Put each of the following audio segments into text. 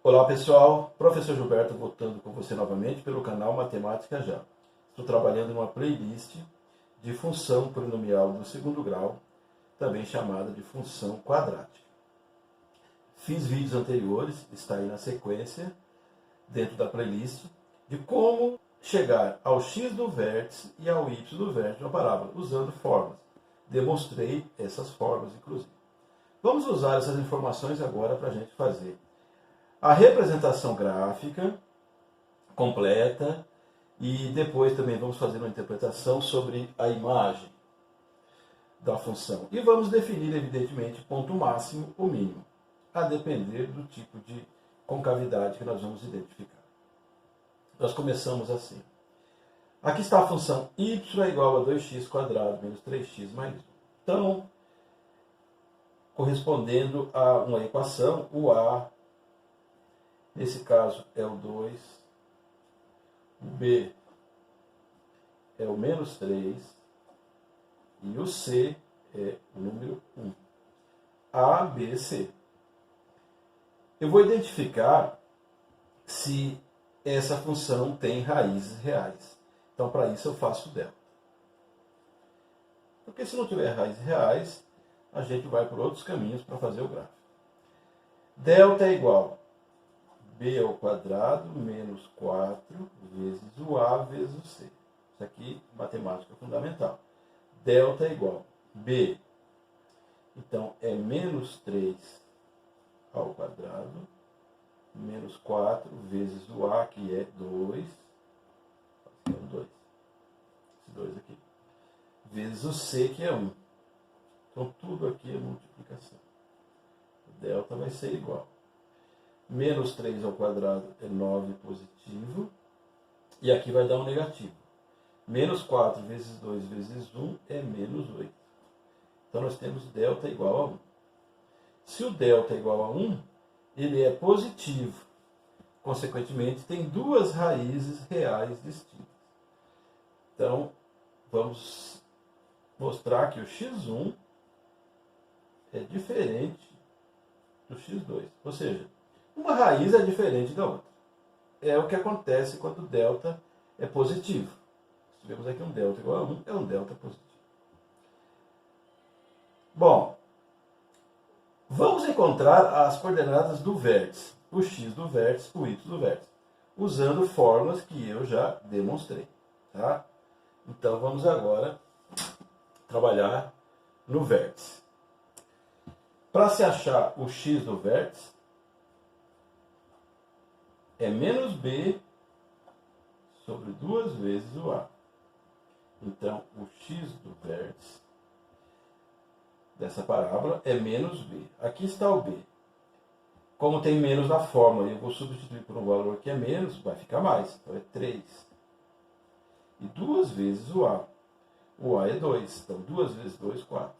Olá pessoal, professor Gilberto voltando com você novamente pelo canal Matemática Já. Estou trabalhando em uma playlist de função polinomial do segundo grau, também chamada de função quadrática. Fiz vídeos anteriores, está aí na sequência, dentro da playlist, de como chegar ao x do vértice e ao y do vértice de uma parábola, usando fórmulas. Demonstrei essas fórmulas, inclusive. Vamos usar essas informações agora para a gente fazer a representação gráfica completa e depois também vamos fazer uma interpretação sobre a imagem da função. E vamos definir, evidentemente, ponto máximo ou mínimo, a depender do tipo de concavidade que nós vamos identificar. Nós começamos assim. Aqui está a função y é igual a 2x² menos 3x mais 1. Então, correspondendo a uma equação, o A, nesse caso, é o 2, o B é o menos 3 e o C é o número 1. A, B, C. Eu vou identificar se essa função tem raízes reais. Então, para isso, eu faço delta. Porque se não tiver raízes reais, a gente vai por outros caminhos para fazer o gráfico. Delta é igual a b ao quadrado menos 4 vezes o a vezes o c. Isso aqui, matemática fundamental. Delta é igual a b. Então, é menos 3 ao quadrado menos 4 vezes o a, que é 2. É 2. Esse 2 aqui. Vezes o c, que é 1. Então, tudo aqui é multiplicação. O delta vai ser igual. Menos 3 ao quadrado é 9 positivo. E aqui vai dar um negativo. Menos 4 vezes 2 vezes 1 é menos 8. Então, nós temos delta igual a 1. Se o delta é igual a 1, ele é positivo. Consequentemente, tem duas raízes reais distintas. Então, vamos mostrar que o x1 é diferente do x2. Ou seja, uma raiz é diferente da outra. É o que acontece quando o delta é positivo. Se tivermos aqui um delta igual a 1, é um delta positivo. Bom, vamos encontrar as coordenadas do vértice. O x do vértice, o y do vértice. Usando fórmulas que eu já demonstrei. Tá? Então, vamos agora trabalhar no vértice. Para se achar o x do vértice, é menos b sobre 2 vezes o a. Então, o x do vértice dessa parábola é menos b. Aqui está o b. Como tem menos na fórmula, eu vou substituir por um valor que é menos, vai ficar mais. Então, é 3. E 2 vezes o a. O a é 2. Então, 2 vezes 2, 4.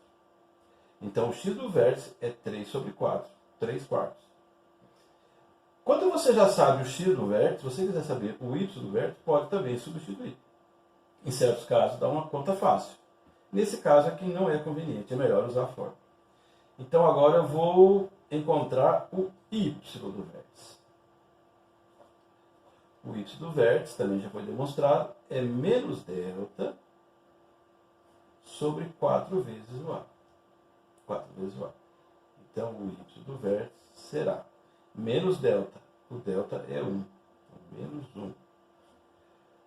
Então, o x do vértice é 3 sobre 4. 3 quartos. Quando você já sabe o x do vértice, se você quiser saber o y do vértice, pode também substituir. Em certos casos, dá uma conta fácil. Nesse caso aqui não é conveniente, é melhor usar a fórmula. Então, agora eu vou encontrar o y do vértice. O y do vértice, também já foi demonstrado, é menos delta sobre 4 vezes o a. 4 vezes o a. Então, o y do vértice será menos delta. O delta é 1. Então, menos 1.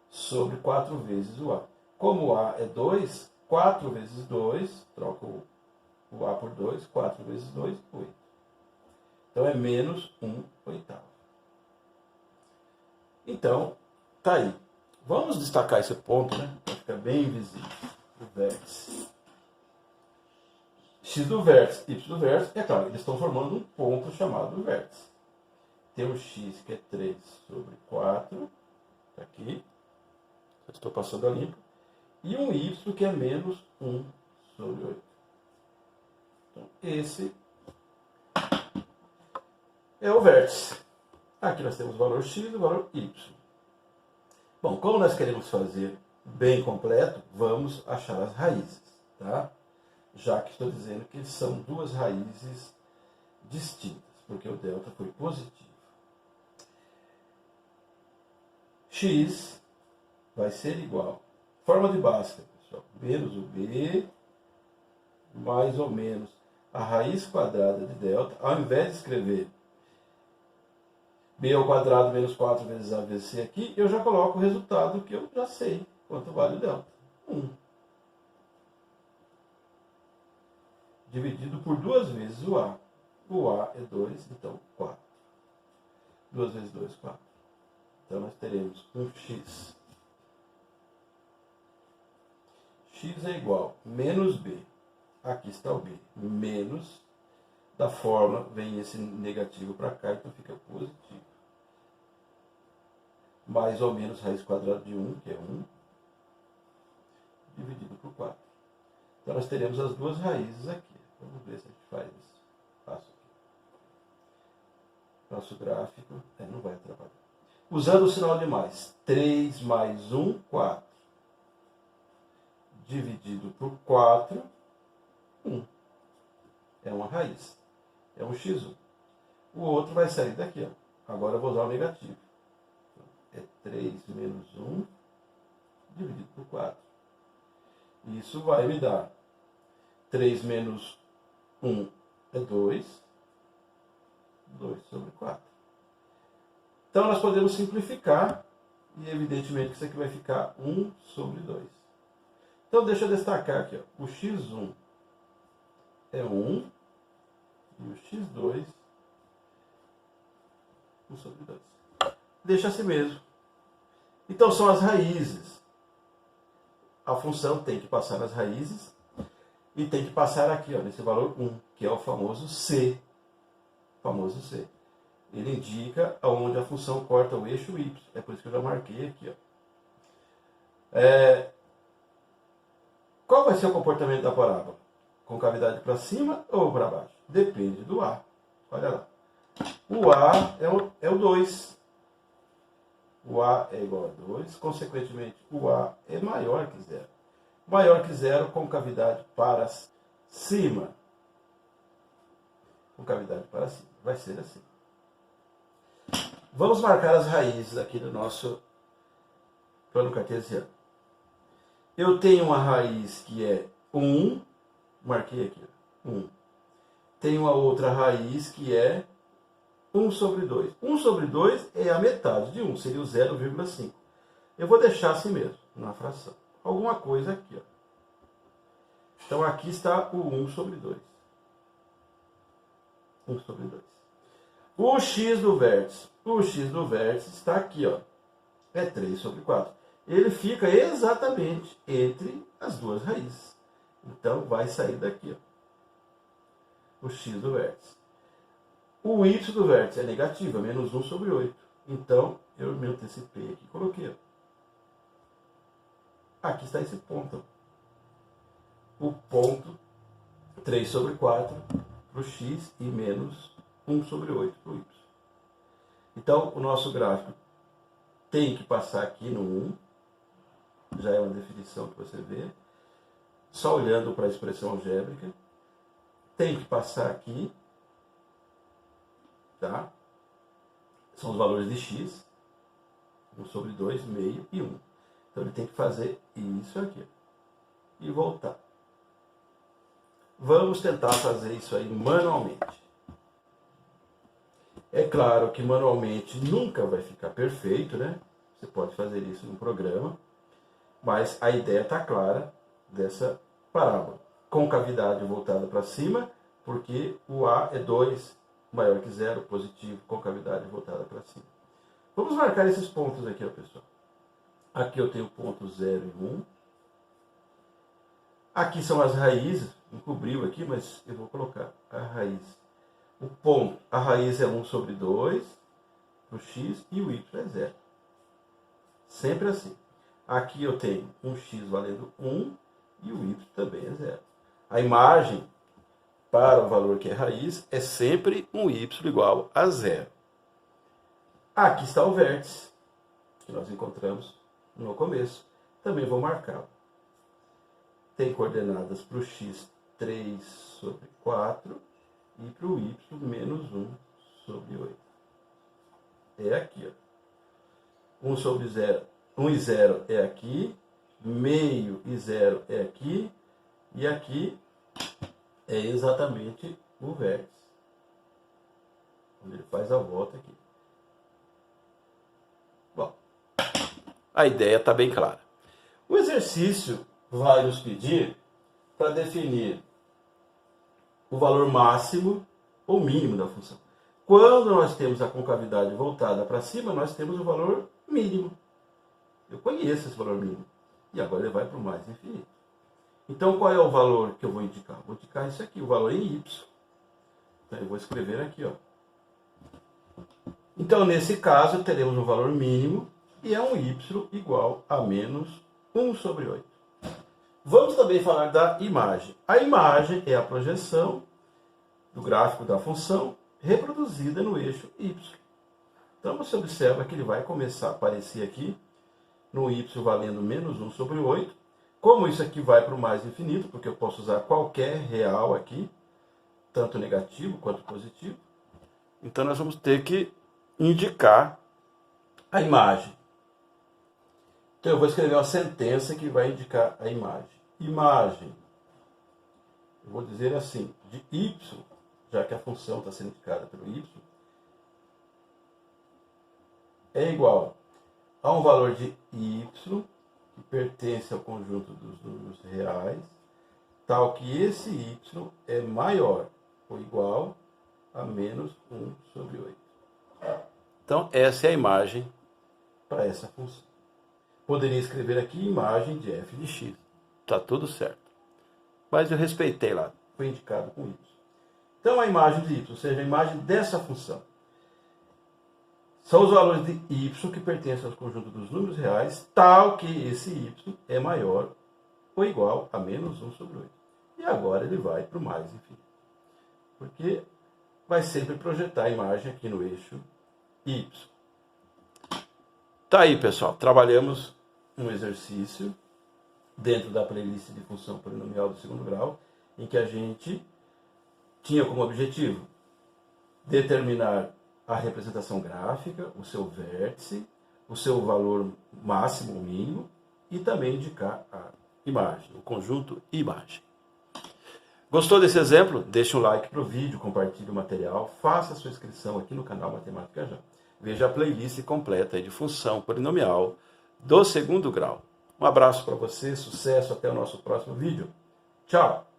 Sobre 4 vezes o a. Como o a é 2, 4 vezes 2, troco o a por 2, 4 vezes 2, 8. Então, é menos 1 oitavo. Então, tá aí. Vamos destacar esse ponto, né? Para ficar bem visível. O vértice. X do vértice, y do vértice, é claro, eles estão formando um ponto chamado vértice. Tem o x que é 3 sobre 4, aqui, estou passando a limpo, e um y que é menos 1 sobre 8. Então, esse é o vértice. Aqui nós temos o valor x e o valor y. Bom, como nós queremos fazer bem completo, vamos achar as raízes, tá? Já que estou dizendo que são duas raízes distintas, porque o delta foi positivo. x vai ser igual, forma de Bhaskara, pessoal, menos o b, mais ou menos a raiz quadrada de delta, ao invés de escrever b ao quadrado menos 4 vezes a vezes c aqui, eu já coloco o resultado que eu já sei quanto vale o delta. 1. Dividido por 2 vezes o a. O a é 2, então 4. 2 vezes 2, 4. Então nós teremos um x. X é igual a menos b. Aqui está o b. Menos, da fórmula, vem esse negativo para cá, então fica positivo. Mais ou menos raiz quadrada de 1, que é 1, dividido por 4. Então nós teremos as duas raízes aqui. Vamos ver se a gente faz esse passo aqui. Nosso gráfico não vai atrapalhar. Usando o sinal de mais. 3 mais 1, 4. Dividido por 4, 1. É uma raiz. É um x1. O outro vai sair daqui. Ó. Agora eu vou usar o negativo. É 3 menos 1 dividido por 4. Isso vai me dar 3 menos 1 é 2. 2 sobre 4. Então nós podemos simplificar. E evidentemente que isso aqui vai ficar 1 sobre 2. Então deixa eu destacar aqui. Ó. O x1 é 1. E o x2 1 sobre 2. Deixa assim mesmo. Então são as raízes. A função tem que passar nas raízes e tem que passar aqui, ó, nesse valor 1, que é o famoso C. Famoso C. Ele indica aonde a função corta o eixo y. É por isso que eu já marquei aqui. Ó. Qual vai ser o comportamento da parábola? Concavidade para cima ou para baixo? Depende do A. Olha lá. O A é o 2. O A é igual a 2, consequentemente o A é maior que 0. Maior que 0, concavidade para cima. Concavidade para cima. Vai ser assim. Vamos marcar as raízes aqui do nosso plano cartesiano. Eu tenho uma raiz que é 1, marquei aqui, 1. Tenho a outra raiz que é 1 sobre 2. 1 sobre 2 é a metade de 1, seria o 0,5. Eu vou deixar assim mesmo, na fração. Alguma coisa aqui. Ó. Então aqui está o 1 sobre 2. 1 sobre 2. O x do vértice. O x do vértice está aqui. Ó. É 3 sobre 4. Ele fica exatamente entre as duas raízes. Então vai sair daqui. Ó. O x do vértice. O y do vértice é negativo, é menos 1 sobre 8. Então, eu me antecipei aqui e coloquei. Ó. Aqui está esse ponto. Ó. O ponto 3 sobre 4 para o x e menos 1 sobre 8 para o y. Então, o nosso gráfico tem que passar aqui no 1. Já é uma definição que você vê. Só olhando para a expressão algébrica. Tem que passar aqui. Tá? São os valores de x, 1 sobre 2, meio e 1. Então ele tem que fazer isso aqui e voltar. Vamos tentar fazer isso aí manualmente. É claro que manualmente nunca vai ficar perfeito, né? Você pode fazer isso no programa, mas a ideia está clara dessa parábola. Concavidade voltada para cima, porque o A é 2, maior que 0, positivo, concavidade voltada para cima. Vamos marcar esses pontos aqui, ó, pessoal. Aqui eu tenho ponto 0 e 1. Aqui são as raízes, encobriu aqui, mas eu vou colocar a raiz. O ponto, a raiz é 1 sobre 2, para o x, e o y é 0. Sempre assim. Aqui eu tenho um x valendo 1, e o y também é 0. A imagem para o valor que é raiz, é sempre um y igual a 0. Aqui está o vértice, que nós encontramos no começo. Também vou marcá-lo. Tem coordenadas para o x 3 sobre 4 e para o y menos 1 sobre 8. É aqui. Ó. 1 sobre 0, 1 e 0 é aqui, meio e 0 é aqui, e aqui é exatamente o vértice. Ele faz a volta aqui. Bom, a ideia está bem clara. O exercício vai nos pedir para definir o valor máximo ou mínimo da função. Quando nós temos a concavidade voltada para cima, nós temos o valor mínimo. Eu conheço esse valor mínimo. E agora ele vai para o mais infinito. Então, qual é o valor que eu vou indicar? Vou indicar isso aqui, o valor em y. Então, eu vou escrever aqui, ó. Então, nesse caso, teremos um valor mínimo e é um y igual a menos 1 sobre 8. Vamos também falar da imagem. A imagem é a projeção do gráfico da função reproduzida no eixo y. Então, você observa que ele vai começar a aparecer aqui no y valendo menos 1 sobre 8. Como isso aqui vai para o mais infinito, porque eu posso usar qualquer real aqui, tanto negativo quanto positivo. Então, nós vamos ter que indicar a imagem. Então, eu vou escrever uma sentença que vai indicar a imagem. Imagem, eu vou dizer assim, de y, já que a função está sendo indicada pelo y, é igual a um valor de y, que pertence ao conjunto dos números reais, tal que esse y é maior ou igual a menos 1 sobre 8. Então, essa é a imagem para essa função. Poderia escrever aqui imagem de f de x. Está tudo certo. Mas eu respeitei lá, foi indicado com y. Então, a imagem de y, ou seja, a imagem dessa função, são os valores de y que pertencem ao conjunto dos números reais, tal que esse y é maior ou igual a menos 1 sobre 8. E agora ele vai para o mais infinito. Porque vai sempre projetar a imagem aqui no eixo y. Tá aí, pessoal. Trabalhamos um exercício dentro da playlist de função polinomial do segundo grau, em que a gente tinha como objetivo determinar a representação gráfica, o seu vértice, o seu valor máximo ou mínimo, e também indicar a imagem, o conjunto imagem. Gostou desse exemplo? Deixe um like para o vídeo, compartilhe o material, faça a sua inscrição aqui no canal Matemática Já. Veja a playlist completa de função polinomial do segundo grau. Um abraço para você, sucesso, até o nosso próximo vídeo. Tchau!